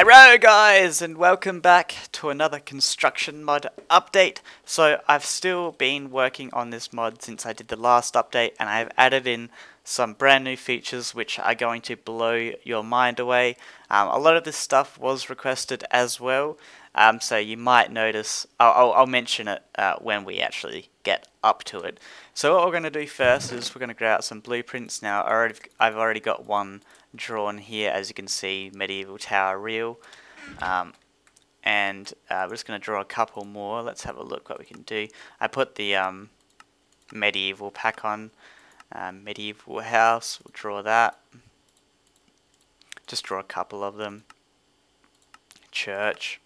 Hello guys, and welcome back to another construction mod update. So I've still been working on this mod since I did the last update, and I've added in some brand new features which are going to blow your mind away. A lot of this stuff was requested as well, so you might notice, I'll mention it when we actually get up to it. So what we're going to do first is we're going to grab out some blueprints. Now I've already got one drawn here, as you can see, medieval tower real, and we're just going to draw a couple more. Let's have a look what we can do. I put the medieval pack on, medieval house, we'll draw that, just draw a couple of them. Church,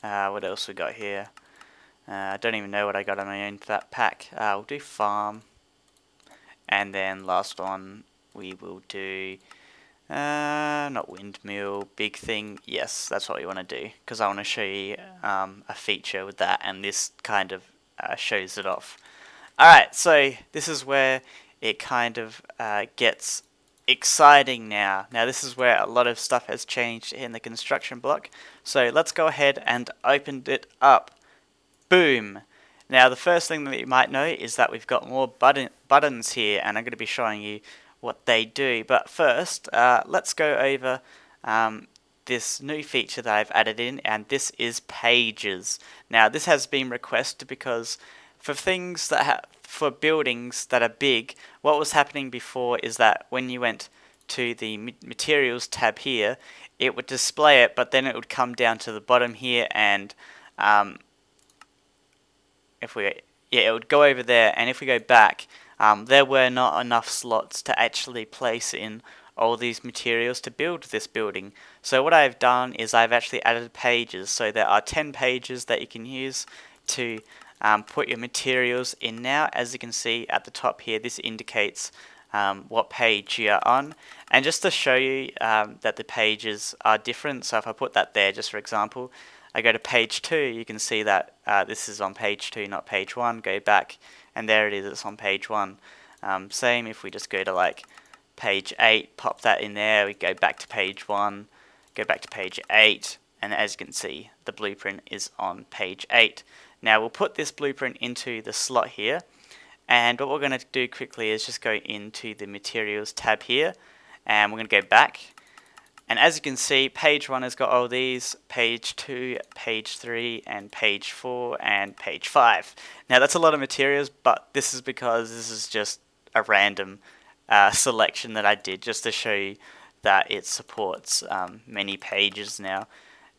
what else we got here? I don't even know what I got on my own for that pack. We'll do farm, and then last one we will do, not windmill, big thing. Yes, that's what we want to do, because I want to show you a feature with that, and this kind of shows it off. Alright, so this is where it kind of gets exciting now. Now this is where a lot of stuff has changed in the construction block. So let's go ahead and open it up. Boom! Now the first thing that you might know is that we've got more buttons here, and I'm going to be showing you what they do. But first, let's go over this new feature that I've added in, and this is pages. Now this has been requested because for things that for buildings that are big, what was happening before is that when you went to the materials tab here, it would display it, but then it would come down to the bottom here, and it would go over there, and if we go back, there were not enough slots to actually place in all these materials to build this building. So what I've done is I've actually added pages. So there are 10 pages that you can use to put your materials in now. As you can see at the top here, this indicates what page you are on. And just to show you that the pages are different, so if I put that there just for example, I go to page 2, you can see that this is on page 2, not page 1. Go back, and there it is, it's on page 1. Same if we just go to like page 8, pop that in there, we go back to page 1, go back to page 8, and as you can see, the blueprint is on page 8. Now we'll put this blueprint into the slot here, and what we're going to do quickly is just go into the materials tab here, and we're going to go back. And as you can see, page 1 has got all these, page 2, page 3, and page 4, and page 5. Now that's a lot of materials, but this is because this is just a random selection that I did just to show you that it supports many pages now.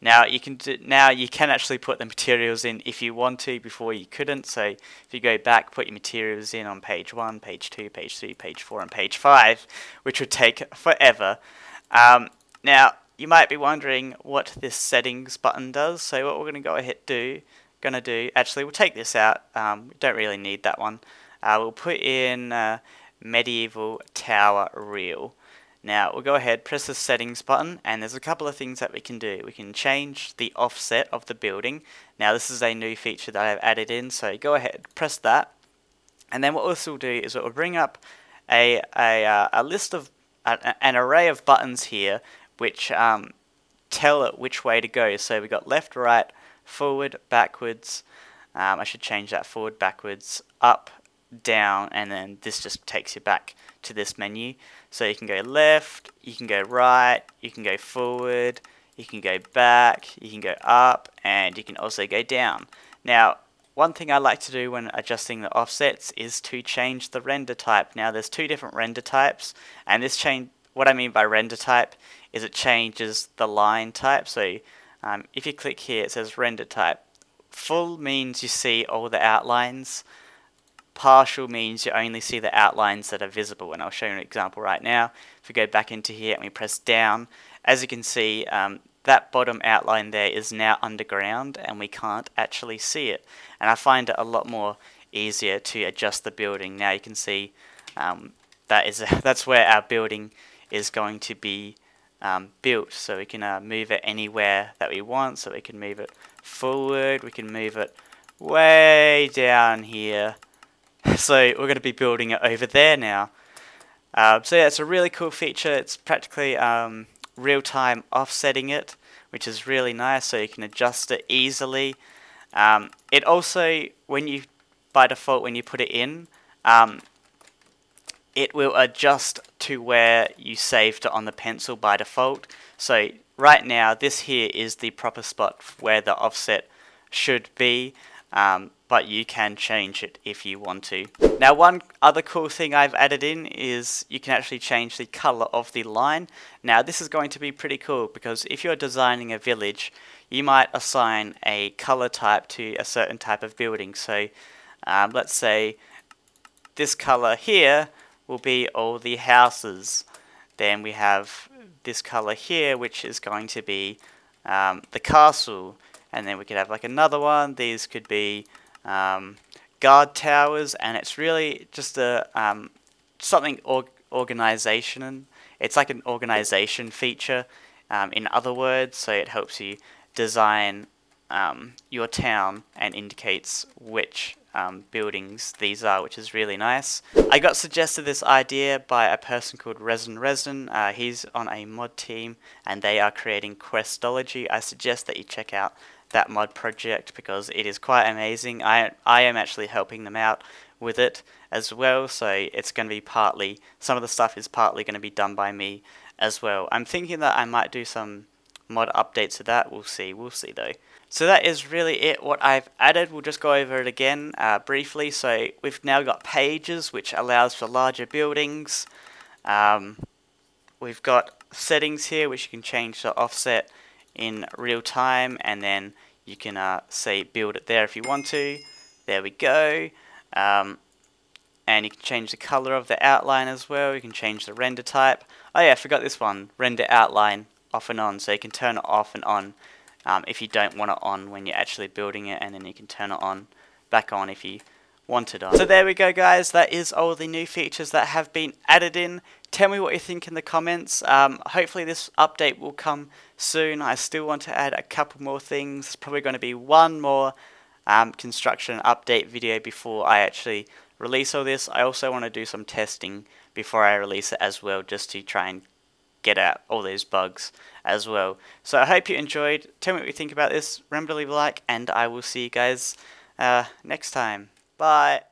Now you can actually put the materials in if you want to. Before you couldn't. So if you go back, put your materials in on page 1, page 2, page 3, page 4, and page 5, which would take forever. Now, you might be wondering what this settings button does. So what we're going to go ahead actually we'll take this out. We don't really need that one. We'll put in medieval tower real. Now we'll go ahead, press the settings button, and there's a couple of things that we can do. We can change the offset of the building. Now this is a new feature that I've added in, so go ahead, press that, and then what this will do is it will bring up a list of an array of buttons here which tell it which way to go. So we've got left, right, forward, backwards, I should change that, forward, backwards, up, down, and then this just takes you back to this menu. So you can go left, you can go right, you can go forward, you can go back, you can go up, and you can also go down. Now one thing I like to do when adjusting the offsets is to change the render type. Now there's two different render types, and this what I mean by render type is it changes the line type. So if you click here, it says render type. Full means you see all the outlines. Partial means you only see the outlines that are visible, and I'll show you an example right now. If we go back into here and we press down, as you can see, that bottom outline there is now underground and we can't actually see it. And I find it a lot more easier to adjust the building. Now you can see that's where our building is going to be built, so we can move it anywhere that we want. So we can move it forward, we can move it way down here. So we're going to be building it over there now. So yeah, it's a really cool feature. It's practically real-time offsetting it, which is really nice, so you can adjust it easily. It also, by default when you put it in, it will adjust to where you saved it on the pencil by default. So right now this here is the proper spot where the offset should be, but you can change it if you want to. Now, one other cool thing I've added in is you can actually change the color of the line. Now this is going to be pretty cool because if you're designing a village, you might assign a color type to a certain type of building. So let's say this color here will be all the houses. Then we have this color here, which is going to be the castle. And then we could have like another one. These could be guard towers, and it's really just a something organization. It's like an organization feature, in other words. So it helps you design your town and indicates which buildings these are, which is really nice. I got suggested this idea by a person called Resin. He's on a mod team and they are creating Questology. I suggest that you check out that mod project because it is quite amazing. I am actually helping them out with it as well, so it's going to be some of the stuff is partly going to be done by me as well. I'm thinking that I might do some mod updates to that. We'll see though. So that is really it, what I've added. We'll just go over it again briefly. So we've now got pages, which allows for larger buildings. We've got settings here, which you can change the offset in real time, and then you can say build it there if you want to. There we go. And you can change the color of the outline as well. You can change the render type. Oh yeah, I forgot this one, render outline off and on. So you can turn it off and on if you don't want it on when you're actually building it, and then you can turn it on back on if you want it on. So there we go, guys. That is all the new features that have been added in. Tell me what you think in the comments. Hopefully this update will come soon. I still want to add a couple more things. There's probably going to be one more construction update video before I actually release all this. I also want to do some testing before I release it as well, just to try and get out all those bugs as well. So I hope you enjoyed. Tell me what you think about this. Remember to leave a like, and I will see you guys next time. Bye.